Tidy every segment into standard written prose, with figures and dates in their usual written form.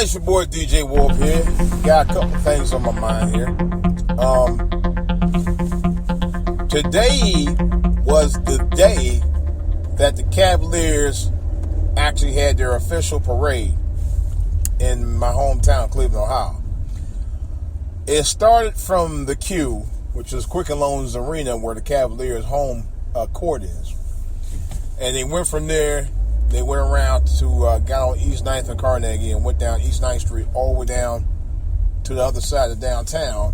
It's your boy DJ Wolf here. Got a couple things on my mind here. Today was the day that the Cavaliers actually had their official parade in my hometown, Cleveland, Ohio. It started from the Q, which is Quicken Loans Arena, where the Cavaliers' home court is. And they went from there. They went around to, got on East 9th and Carnegie and went down East 9th Street all the way down to the other side of downtown.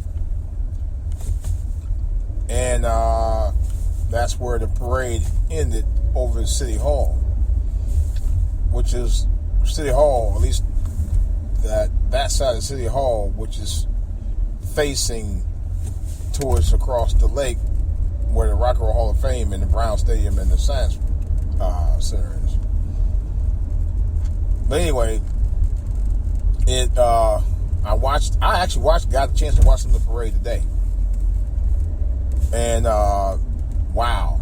And that's where the parade ended over at City Hall, which is City Hall, at least that side of City Hall, which is facing towards across the lake where the Rock and Roll Hall of Fame and the Brown Stadium and the Science Center is. But anyway, I actually got a chance to watch some of the parade today. And, wow.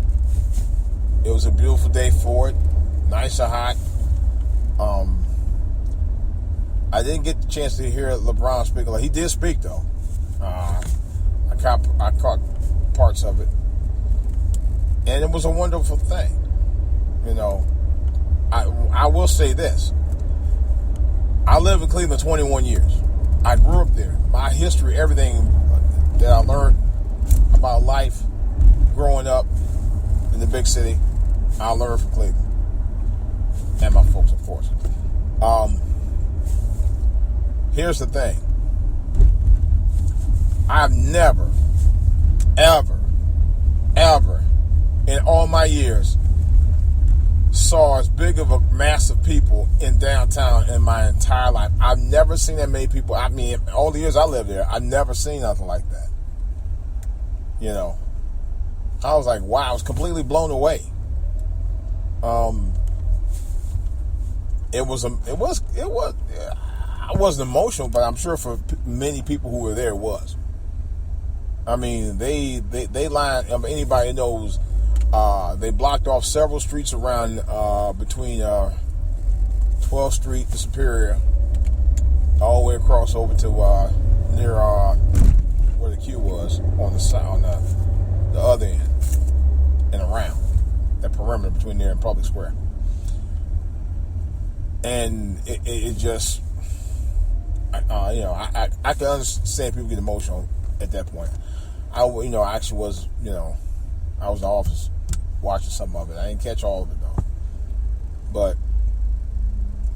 It was a beautiful day for it. Nice and hot. I didn't get the chance to hear LeBron speak. He did speak, though. I caught parts of it. And it was a wonderful thing. You know, I will say this. I lived in Cleveland 21 years. I grew up there. My history, everything that I learned about life growing up in the big city, I learned from Cleveland. And my folks, of course. Here's the thing. I've never, ever, in all my years, saw as big of a mass of people in downtown in my entire life. I've never seen that many people. I mean, all the years I lived there, I've never seen nothing like that. You know, I was like, wow, I was completely blown away. It was. I wasn't emotional, but I'm sure for many people who were there, it was. I mean, they lined. I mean, anybody knows. They blocked off several streets around between 12th Street to Superior, all the way across over to near where the Q was on the side, on the other end, and around that perimeter between there and Public Square. And it just, I can understand people get emotional at that point. I actually was, I was in the office watching some of it. I didn't catch all of it though, but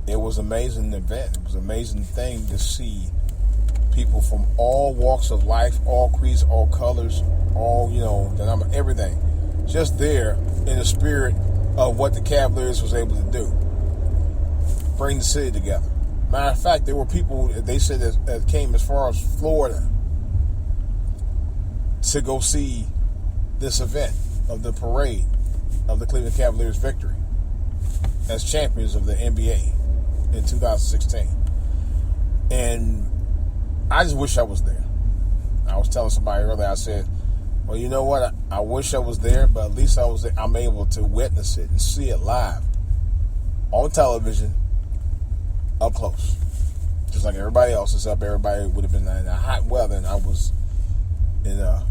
it was an amazing event. It was an amazing thing to see people from all walks of life, all creeds, all colors, all everything, just there in the spirit of what the Cavaliers was able to do, bring the city together. Matter of fact, there were people, they said, that came as far as Florida to go see this event of the parade of the Cleveland Cavaliers' victory as champions of the NBA in 2016. And I just wish I was there. I was telling somebody earlier, I said, well, you know what? I wish I was there, but at least I'm able to witness it and see it live on television up close. Just like everybody else, except everybody would have been in a hot weather and I was in a,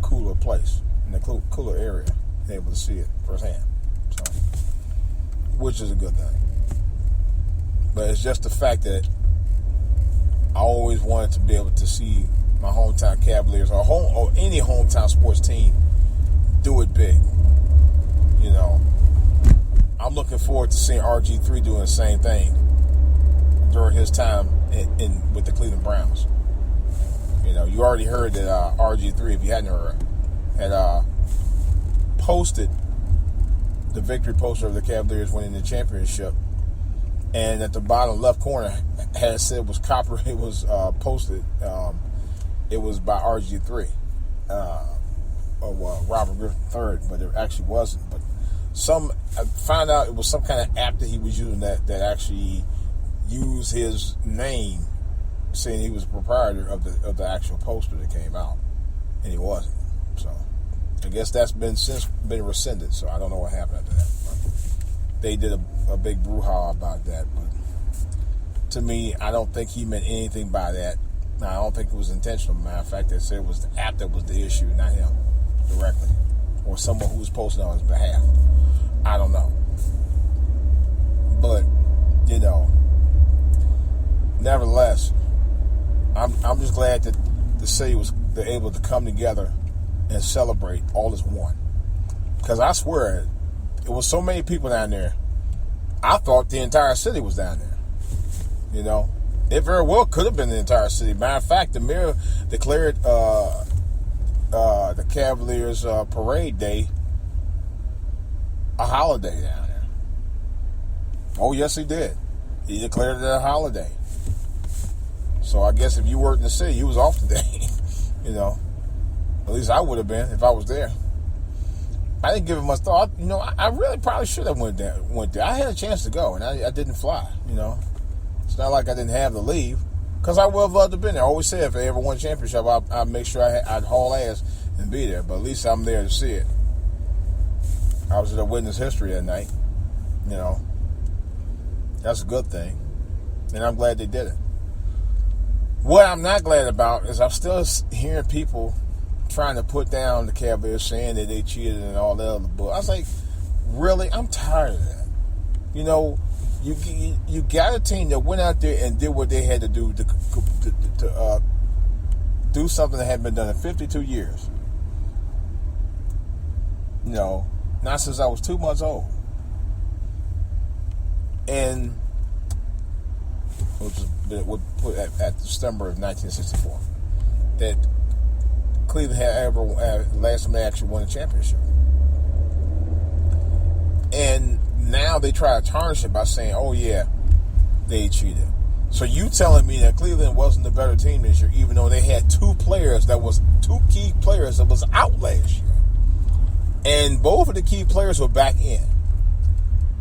cooler place, in a cooler area, able to see it firsthand. So, which is a good thing. But it's just the fact that I always wanted to be able to see my hometown Cavaliers or any hometown sports team do it big. I'm looking forward to seeing RG3 doing the same thing during his time with the Cleveland Browns. You already heard that RG3, if you hadn't heard, had posted the victory poster of the Cavaliers winning the championship, and at the bottom left corner had said it was posted. It was by RG3 or Robert Griffin III, but it actually wasn't. But I found out it was some kind of app that he was using that actually used his name, saying he was the proprietor of the actual poster that came out, and he wasn't. So I guess that's since been rescinded. So I don't know what happened after that. But they did a big brouhaha about that. But to me, I don't think he meant anything by that. Now, I don't think it was intentional. Matter of fact, they said it was the app that was the issue, not him directly, or someone who was posting on his behalf. I don't know. But, nevertheless, I'm just glad that the city was able to come together and celebrate all as one. Because I swear, it was so many people down there, I thought the entire city was down there. It very well could have been the entire city. Matter of fact, the mayor declared the Cavaliers parade day a holiday down there. Oh, yes, he did. He declared it a holiday. So I guess if you worked in the city, you was off today. At least I would have been if I was there. I didn't give it much thought. I really probably should have went there. I had a chance to go, and I didn't fly. It's not like I didn't have to leave, because I would have loved to have been there. I always said if I ever won a championship, I'd make sure I'd haul ass and be there. But at least I'm there to see it. I was there to witness history that night. That's a good thing, and I'm glad they did it. What I'm not glad about is I'm still hearing people trying to put down the Cavaliers, saying that they cheated and all that other bull. I was like, really? I'm tired of that. You got a team that went out there and did what they had to do to do something that hadn't been done in 52 years. Not since I was 2 months old. And would put at December of 1964 that Cleveland had ever last time they actually won a championship. And now they try to tarnish it by saying, "Oh yeah, they cheated." So you telling me that Cleveland wasn't the better team this year, even though they had two key players that was out last year, and both of the key players were back in.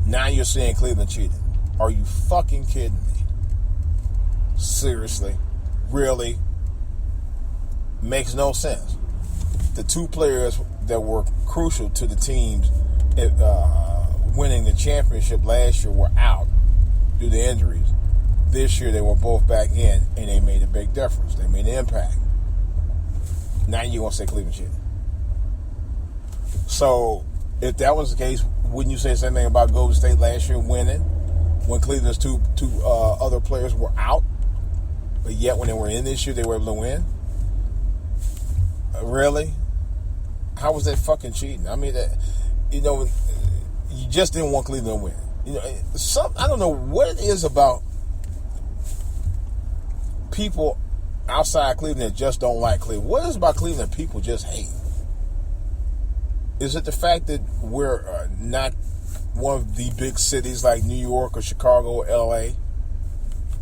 Now you're saying Cleveland cheated? Are you fucking kidding me? Seriously? Really? Makes no sense. The two players that were crucial to the teams winning the championship last year were out due to injuries. This year they were both back in, and they made a big difference. They made an impact. Now you're going to say Cleveland cheated. So, if that was the case, wouldn't you say the same thing about Golden State last year winning when Cleveland's two other players were out, but yet when they were in this year they were able to win? Really? How was that fucking cheating? I mean, you just didn't want Cleveland to win. I don't know what it is about people outside Cleveland that just don't like Cleveland. What is it about Cleveland that people just hate? Is it the fact that we're not one of the big cities like New York or Chicago or LA,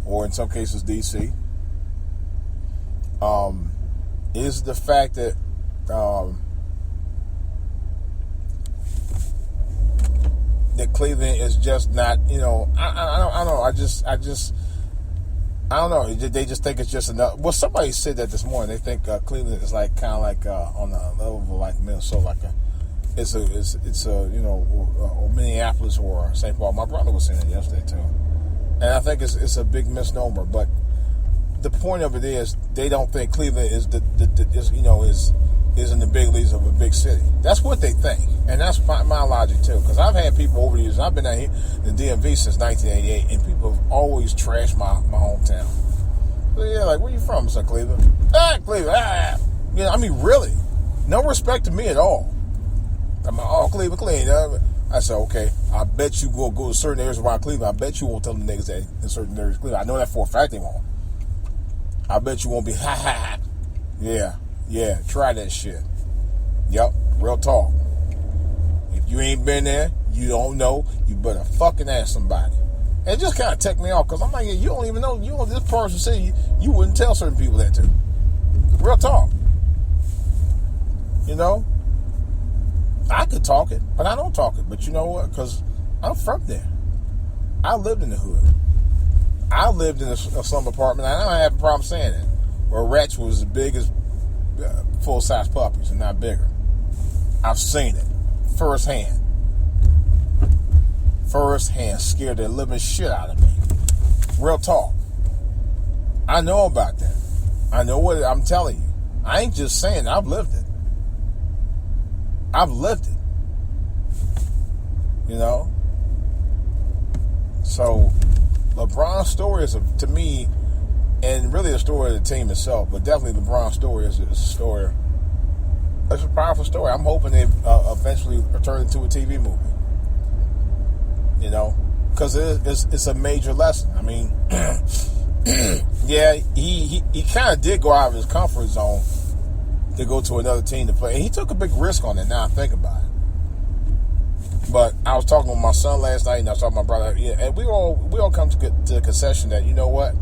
or in some cases DC? Is the fact that that Cleveland is just not, I don't know. I don't know. They just think it's just enough. Well, somebody said that this morning. They think Cleveland is like kind of like on the level of like Minnesota, like it's a or Minneapolis or St. Paul. My brother was saying it yesterday too, and I think it's a big misnomer. But the point of it is they don't think Cleveland is is in the big leagues of a big city. That's what they think, and that's my logic too. Because I've had people over the years. I've been out here in the DMV since 1988, and people have always trashed my hometown. So yeah, like, where you from? It's like Cleveland. Cleveland. I mean, really, no respect to me at all. I'm like, Cleveland, clean. I said, okay, I bet you go to certain areas around Cleveland. I bet you won't tell the niggas that in certain areas of Cleveland. I know that for a fact they won't. I bet you won't be Yeah, try that shit. Yep, real talk. If you ain't been there, you don't know, you better fucking ask somebody. And it just kind of ticked me off, because I'm like, you don't even know, this person said you wouldn't tell certain people that too. Real talk. I could talk it, but I don't talk it. But you know what? Because I'm from there. I lived in the hood. I lived in a slum apartment. I don't have a problem saying it, where rats was as big as full-size puppies and not bigger. I've seen it firsthand. Scared the living shit out of me. Real talk. I know about that. I know what I'm telling you. I ain't just saying it. I've lived it. I've lived it. You know? So, LeBron's story is, to me, and really a story of the team itself, but definitely LeBron's story is a story. It's a powerful story. I'm hoping they eventually turn it into a TV movie. You know? Because it's a major lesson. I mean, yeah, he kind of did go out of his comfort zone to go to another team to play. And he took a big risk on it, now I think about it. But I was talking with my son last night, and I was talking to my brother, yeah, and we all come to the concession that, you know what?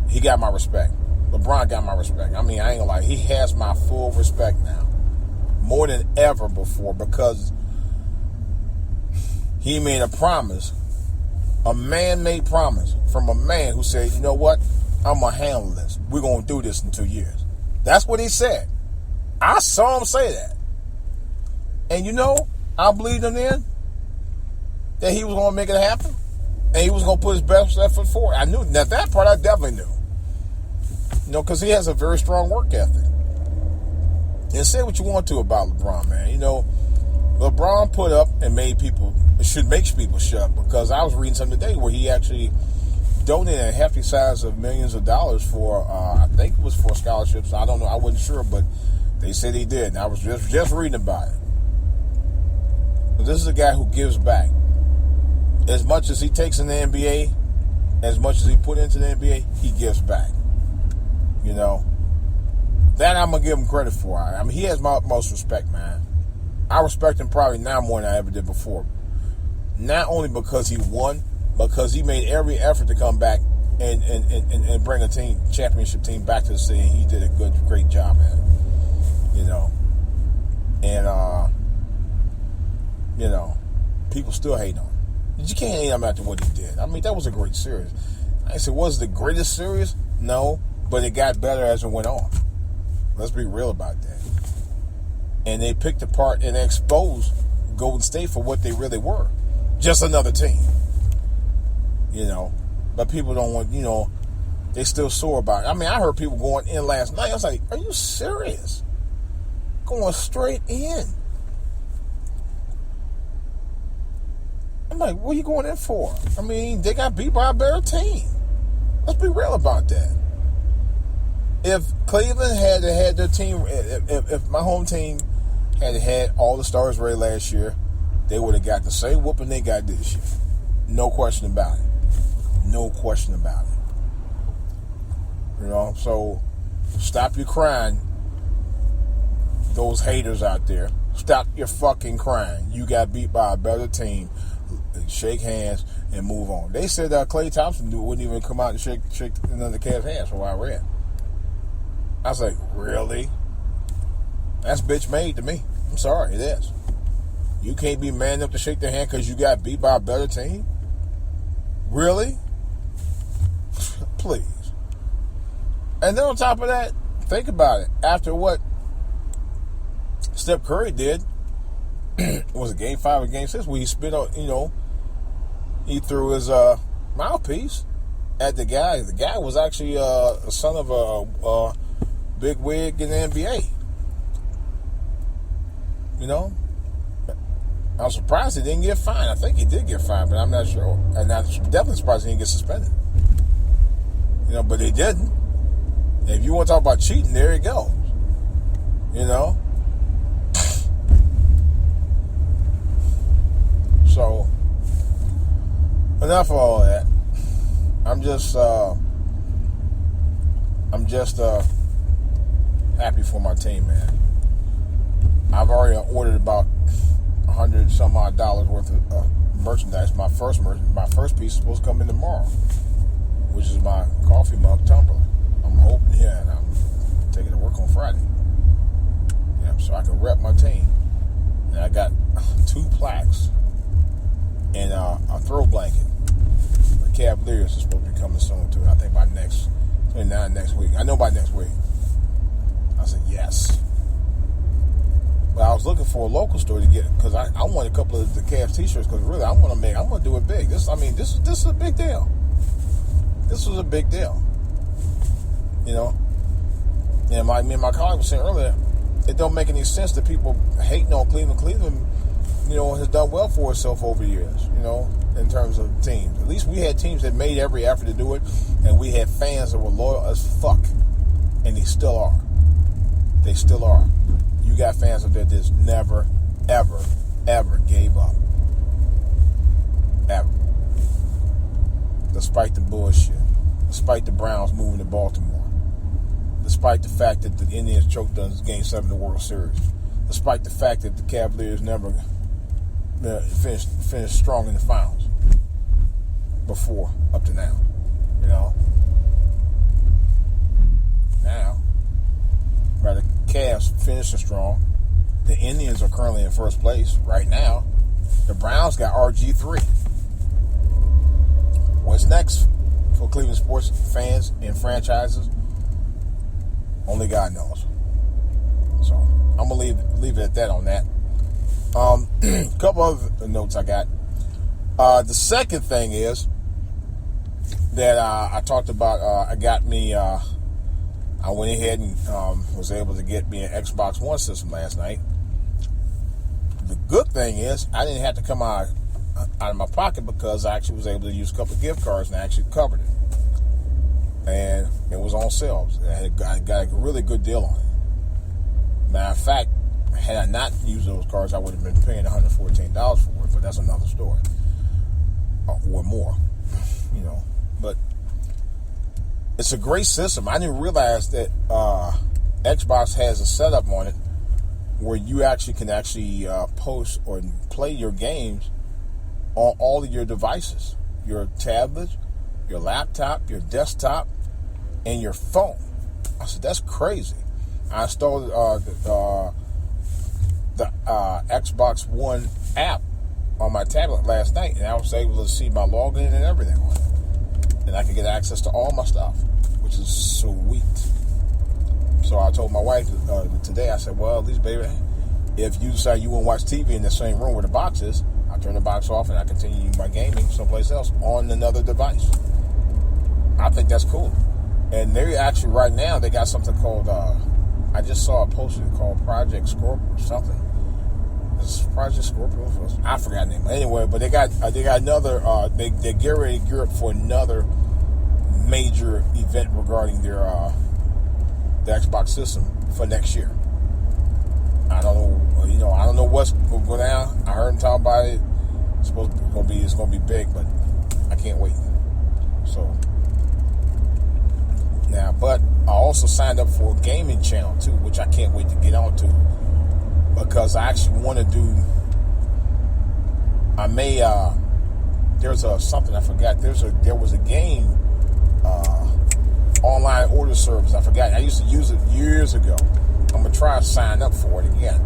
He got my respect. LeBron got my respect. I mean, I ain't gonna lie. He has my full respect now. More than ever before, because he made a promise, a man-made promise from a man who said, you know what? I'm going to handle this. We're going to do this in 2 years. That's what he said. I saw him say that. And you know, I believed him then that he was going to make it happen. And he was going to put his best effort forward. I knew. Now, that part I definitely knew. You know, because he has a very strong work ethic. And say what you want to about LeBron, man. You know, LeBron put up and made people, should make people shut, because I was reading something today where he actually donated a hefty size of millions of dollars for, I think it was for scholarships. I don't know. I wasn't sure, but they said he did. And I was just reading about it. But this is a guy who gives back. As much as he takes in the NBA, as much as he put into the NBA, he gives back. You know, that I'm going to give him credit for. I mean, he has my utmost respect, man. I respect him probably now more than I ever did before. Not only because he won, because he made every effort to come back and bring a championship team back to the city. He did a great job at it. You know. And, you know, people still hate on him. You can't hate him after what he did. I mean, that was a great series. I said, was it the greatest series? No, but it got better as it went on. Let's be real about that. And they picked apart and exposed Golden State for what they really were. Just another team. You know. But people don't want, you know, they still sore about it. I mean, I heard people going in last night. I was like, are you serious? Going straight in. I'm like, what are you going in for? I mean, they got beat by a better team. Let's be real about that. If Cleveland had their team, if my home team had all the stars ready last year, they would have got the same whooping they got this year. No question about it. No question about it. You know, so stop your crying, those haters out there. Stop your fucking crying. You got beat by a better team. Shake hands and move on. They said Klay Thompson wouldn't even come out and shake another cat's hands from what I read. I was like, really? That's bitch made to me. I'm sorry, it is. You can't be man enough to shake their hand because you got beat by a better team? Really? Please. And then on top of that, think about it. After what Steph Curry did, was it Game 5 or Game 6, where he spit on, you know, he threw his mouthpiece at the guy. The guy was actually a son of a big wig in the NBA. You know? I was surprised he didn't get fined. I think he did get fined, but I'm not sure. And I'm definitely surprised he didn't get suspended. You know, but they didn't. And if you want to talk about cheating, there you go. You know? So, enough of all that. I'm just happy for my team, man. I've already ordered about $100 some odd worth of merchandise. My first piece is supposed to come in tomorrow, which is my coffee mug tumbler. I'm hoping here, and I'm taking it to work on Friday. Yeah, so I can rep my team. And I got 2 plaques and a throw blanket. The Cavaliers is supposed to be coming soon too. I think by next week. I know by next week. I said yes. But was looking for a local store to get, because I want a couple of the Cavs t-shirts, because really I'm gonna do it big. This is a big deal. This was a big deal. You know, and me and my colleague was saying earlier, it don't make any sense that people hating on Cleveland. Cleveland, you know, has done well for itself over the years, you know, in terms of teams. At least we had teams that made every effort to do it, and we had fans that were loyal as fuck, and they still are. They still are. You got fans up there that never, ever, ever gave up. Ever. Despite the bullshit. Despite the Browns moving to Baltimore. Despite the fact that the Indians choked on Game 7 of the World Series. Despite the fact that the Cavaliers never finished strong in the finals before, up to now. You know? Now, right, the Cavs finishing strong. The Indians are currently in first place right now. The Browns got RG3. What's next for Cleveland sports fans and franchises? Only God knows. So I'm gonna leave it at that on that. A couple other notes I got. The second thing is that I talked about. I went ahead and was able to get me an Xbox One system last night. The good thing is I didn't have to come out of my pocket, because I actually was able to use a couple of gift cards and I actually covered it. And it was on sale. I got a really good deal on it. Matter of fact, had I not used those cards, I would have been paying $114 for it, but that's another story. Or more, you know. But it's a great system. I didn't realize that Xbox has a setup on it where you actually can post or play your games on all of your devices. Your tablet, your laptop, your desktop, and your phone. I said, that's crazy. I installed the Xbox One app on my tablet last night, and I was able to see my login and everything on it. And I could get access to all my stuff, which is sweet. So I told my wife today, I said, well, at least, baby, if you decide you want to watch TV in the same room where the box is, I'll turn the box off and I continue my gaming someplace else on another device. I think that's cool. And they're actually, right now, they got something called, I just saw a poster called Project Scorpio or something. It's Project Scorpio. I forgot the name. Anyway, but they got another, they're getting ready to gear up for another major event regarding their, the Xbox system for next year. I don't know, I don't know what's going to go down. I heard them talk about it. It's going to be big, but I can't wait. So, now, but I also signed up for a gaming channel too, which I can't wait to get onto, because I actually want to do, there's something I forgot. There was a game, online order service. I forgot. I used to use it years ago. I'm going to try to sign up for it again.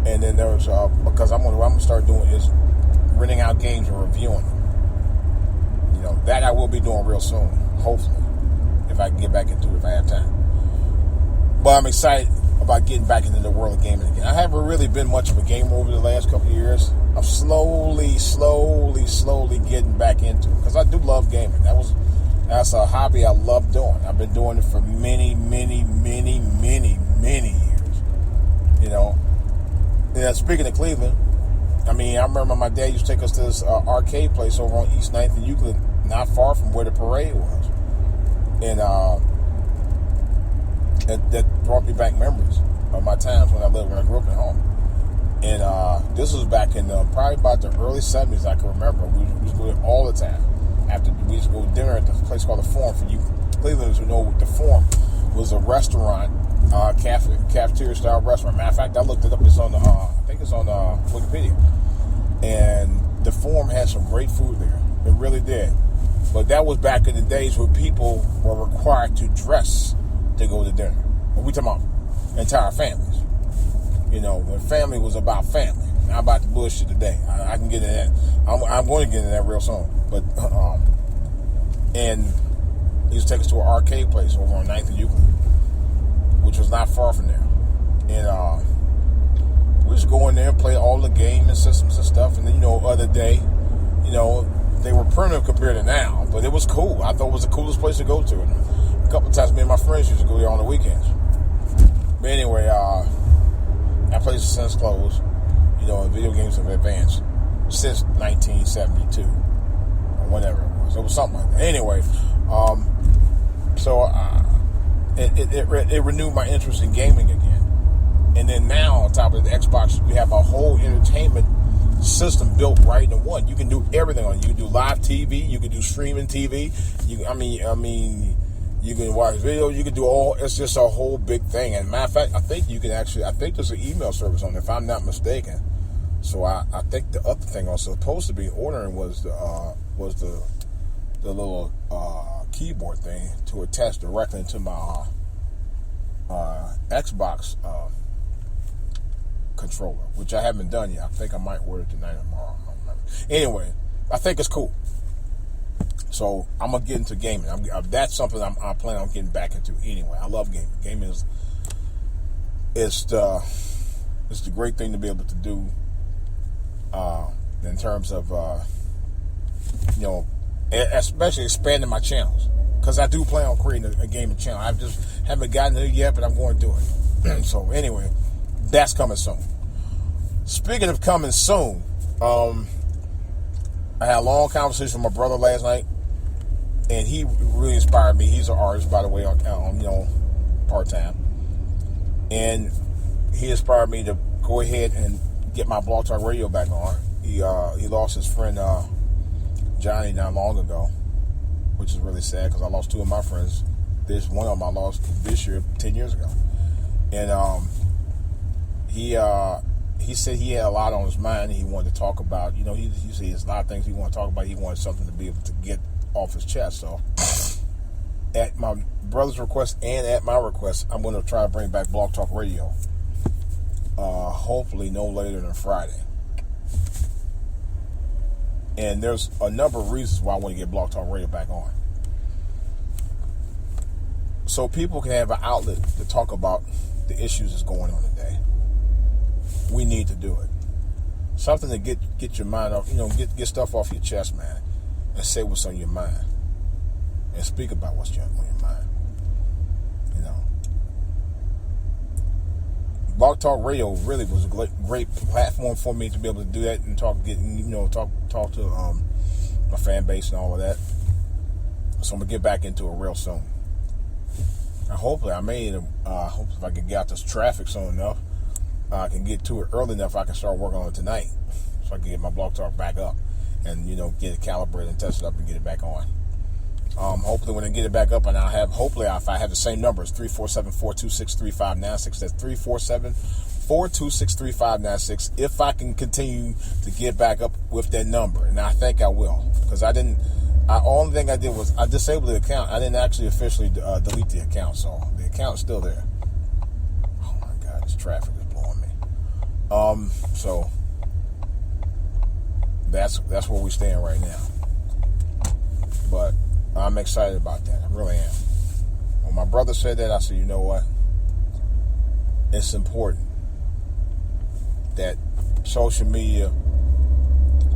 And then there's, because what I'm going to start doing is renting out games and reviewing them. That I will be doing real soon, hopefully, if I can get back into it, if I have time. But I'm excited about getting back into the world of gaming again. I haven't really been much of a gamer over the last couple of years. I'm slowly getting back into it, because I do love gaming. That's a hobby I love doing. I've been doing it for many years. And speaking of Cleveland, I remember my dad used to take us to this arcade place over on East 9th and Euclid, not far from where the parade was. And that brought me back memories of my times when I grew up at home. And this was back in probably about the early 70s, I can remember. We used to go there all the time. After we used to go to dinner at this place called the Forum. For you Clevelanders who know, the Forum was a restaurant, cafeteria style restaurant. Matter of fact, I looked it up. It's on I think it's on Wikipedia. And the Forum had some great food there. It really did. But that was back in the days where people were required to dress to go to dinner. But we talking about entire families. When family was about family. Not about the bullshit today. I can get into that. I'm going to get into that real soon. But and he used to take us to an arcade place over on 9th and Euclid, which was not far from there. And we just go in there and play all the gaming systems and stuff. And then, other day, they were primitive compared to now, but it was cool. I thought it was the coolest place to go to. And a couple of times, me and my friends used to go there on the weekends. But anyway, that place has since closed. Video games have advanced since 1972 or whatever it was. It was something like that. Anyway, it renewed my interest in gaming again. And then now, on top of the Xbox, we have a whole entertainment system built right in one. You can do everything on it. You can do live TV. You can do streaming TV. You can watch videos. You can do all. It's just a whole big thing. And matter of fact, I think there's an email service on it, if I'm not mistaken. So I think the other thing I was supposed to be ordering was the little keyboard thing to attach directly into my Xbox controller, which I haven't done yet. I think I might order it tonight or tomorrow. I don't remember. Anyway, I think it's cool. So I'm gonna get into gaming. That's something I plan on getting back into anyway. I love gaming. Gaming is the great thing to be able to do in terms of especially expanding my channels, because I do plan on creating a gaming channel. I just haven't gotten to it yet, but I'm going to do it. So anyway, that's coming soon. Speaking of coming soon, I had a long conversation with my brother last night, and he really inspired me. He's an artist, by the way, part-time. And he inspired me to go ahead and get my Blog Talk Radio back on. He lost his friend Johnny not long ago, which is really sad because I lost two of my friends. There's one of them I lost this year, 10 years ago. And he said he had a lot on his mind he wanted to talk about. He said there's a lot of things he wanted to talk about. He wanted something to be able to get off his chest. So at my brother's request and at my request, I'm going to try to bring back Blog Talk Radio. Hopefully no later than Friday. And there's a number of reasons why I want to get Blog Talk Radio back on. So people can have an outlet to talk about the issues that's going on today. We need to do it. Something to get your mind off, get stuff off your chest, man, and say what's on your mind, and speak about what's on your mind. Blog Talk Radio really was a great platform for me to be able to do that and talk to my fan base and all of that. So I'm gonna get back into it real soon. And hopefully, hopefully if I can get out this traffic soon enough, I can get to it early enough. I can start working on it tonight, so I can get my Blog Talk back up and get it calibrated and tested up and get it back on. Hopefully when I get it back up, and if I have the same numbers, 347-426-3596. That's 347-426-3596. If I can continue to get back up with that number, and I think I will, because only thing I did was I disabled the account. I didn't actually officially delete the account, so the account is still there. Oh my God, this traffic is blowing me. So that's where we stand right now. But I'm excited about that. I really am. When my brother said that, I said, you know what? It's important that social media,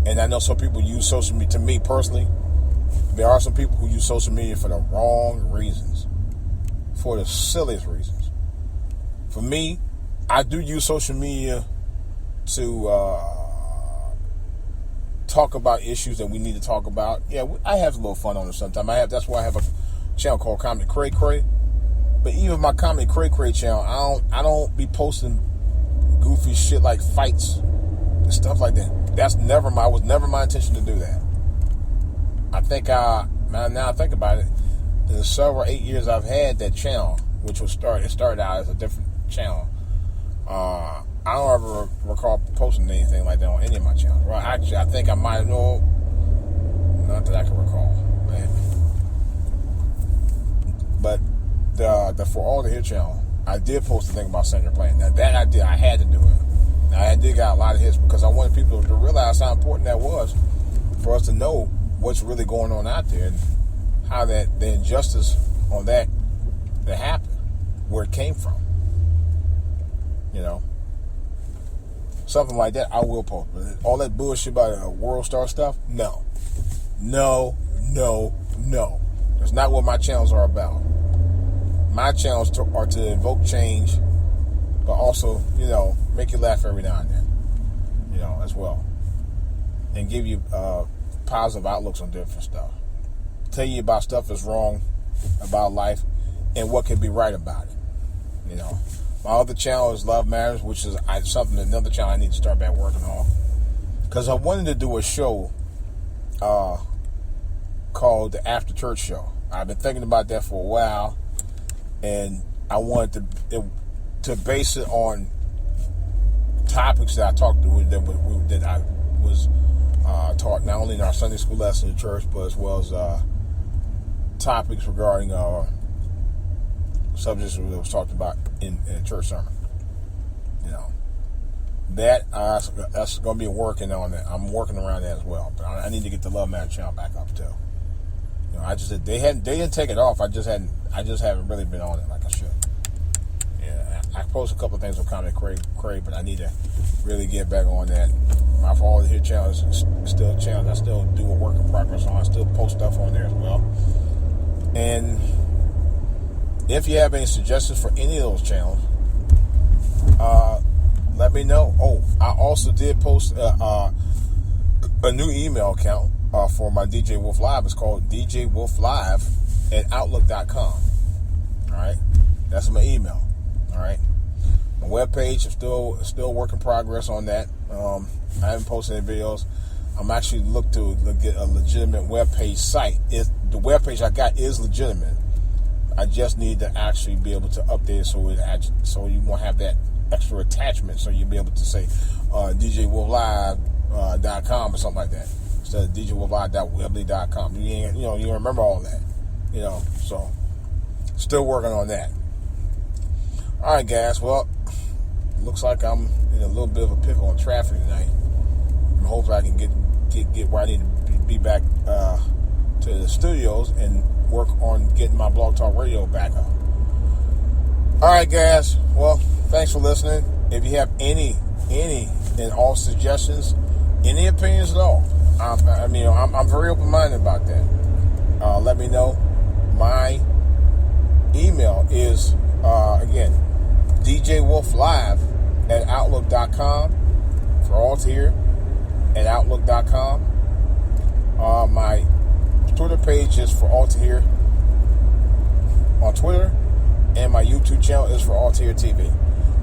and I know some people use social media, to me personally, there are some people who use social media for the wrong reasons, for the silliest reasons. For me, I do use social media to talk about issues that we need to talk about. Yeah, I have a little fun on it sometimes. That's why I have a channel called Comedy Cray Cray. But even my Comedy Cray Cray channel, I don't be posting goofy shit like fights and stuff like that. Was never my intention to do that. I think now I think about it, in the 8 years I've had that channel, which it started out as a different channel. I don't ever recall posting anything like that on any of my channels. Well, actually, I think I might have known. Not that I can recall, man. But the For All to Hear channel, I did post a thing about Sandra Plant. Now that I did, I had to do it. Now I did got a lot of hits because I wanted people to realize how important that was for us to know what's really going on out there and how the injustice on that happened, where it came from. something like that, I will post. But all that bullshit about World Star stuff, no. That's not what my channels are about. My channels are to evoke change, but also, make you laugh every now and then, as well. And give you positive outlooks on different stuff. Tell you about stuff that's wrong about life and what can be right about it. My other channel is Love Matters, which is another channel I need to start back working on. Because I wanted to do a show called the After Church Show. I've been thinking about that for a while, and I wanted to base it on topics that I talked to that I was taught not only in our Sunday school lesson in church, but as well as topics regarding subjects that was talked about in a church sermon. That's going to be working on that. I'm working around that as well, but I need to get the Love Matter channel back up too. They didn't take it off. I just haven't really been on it like I should. Yeah, I posted a couple of things on Comment Crave, but I need to really get back on that. My For All to Hear channel is still a channel I still do a work in progress on. I still post stuff on there as well. And if you have any suggestions for any of those channels, let me know. Oh, I also did post a new email account for my DJ Wolf Live. It's called DjWOLF'S@outlook.com. All right, that's my email. All right, my webpage is still work in progress on that. I haven't posted any videos. I'm actually looking to get a legitimate webpage site. The webpage I got is legitimate. I just need to actually be able to update it so you won't have that extra attachment, so you'll be able to say DjWolfLive.com or something like that instead of DjWolfLive.weebly.com. You remember all that, so still working on that. All right, guys. Well, looks like I'm in a little bit of a pickle on traffic tonight. I'm hoping I can get where I need to be back to the studios and work on getting my Blog Talk Radio back up. All right, guys. Well, thanks for listening. If you have any and all suggestions, any opinions at all, I'm very open-minded about that. Let me know. My email is again DjWolfLive@outlook.com for all to hear @outlook.com. My Twitter page is for all to hear on Twitter, and my YouTube channel is for all to hear TV.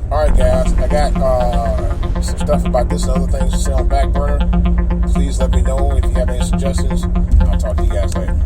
All right, guys, I got some stuff about this and other things to say on back burner. Please let me know if you have any suggestions. I'll talk to you guys later.